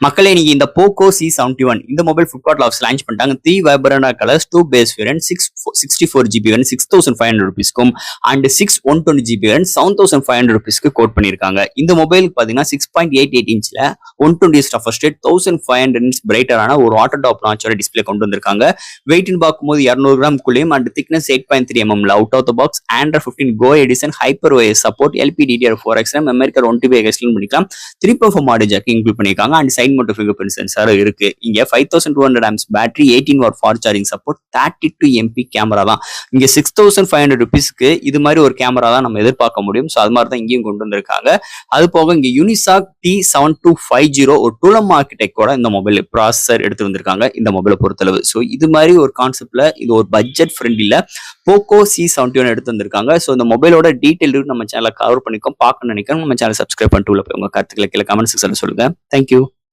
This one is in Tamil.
மக்களே நீங்க இந்த போக்கோ C71 இந்த மொபைல் Flipkart ஆஃப்ஸ் லான்ச் பண்ணிட்டாங்க. 3 vibrant colours, 2 base variant, 64GB variant 6500 rupeesக்கும் அண்ட் 6 120GB வேரியன்ட் 7500 rupeesக்கு கோட் பண்ணிருக்காங்க. இந்த மொபைலுக்கு பாத்தீங்கன்னா 6.88 இன்ச்ல 120 ஸ்டஃபர் ஸ்டேட் 1500 nits பிரைட்டரான ஒரு வாட்டர் டாப் நாச்சோட டிஸ்பிளே கொண்டு வந்திருக்காங்க. வெயிட்னு பார்க்கும்போது 200 கிராம் குள்ளேயும் and thickness 8.3 mm out of the box. Android 15 Go edition, hyper OS support, LPDDR4X RAM, memory card 1TB extend பண்ணிக்கலாம். 3.4 ஆடியோ ஜாக் இன்க்ளூட் பண்ணிருக்காங்க and side mount fingerprint sensor இருக்கு. இங்க 5200 amps battery, 18 watt fast charging support, 32 MP camera தான். இங்க 6500 rupeesக்கு இது மாதிரி ஒரு கேமரா தான் நம்ம எதிர்பார்க்க முடியும். ஸோ அது மாதிரி தான் இங்கேயும் கொண்டு வந்திருக்காங்க. அது போக இங்க யூனிசாக் T7250 ஒரு டூலம் ஆர்கிடெக்டோட இந்த மொபைல் ப்ராசஸர் எடுத்து வந்திருக்காங்க இந்த மொபைலை பொறுத்தளவு. ஸோ இது மாதிரி ஒரு கான்செப்ட்ல இது ஒரு பட்ஜெட் ஃப்ரெண்ட்லில போக்கோ C71 எடுத்து வந்திருக்காங்க. ஸோ இந்த மொபைலோட டீடைல் நம்ம சேனலை கவர் பண்ணிக்கோ பார்க்கணும்னு நினைக்கிறோம். நம்ம சேனல் சப்ஸ்கிரைப் பண்ணிட்டு உள்ள போய் உங்க கருத்துக்களை கீழே கமெண்ட் செக்ஷன்ல சொல்லுங்க. தேங்க்யூ.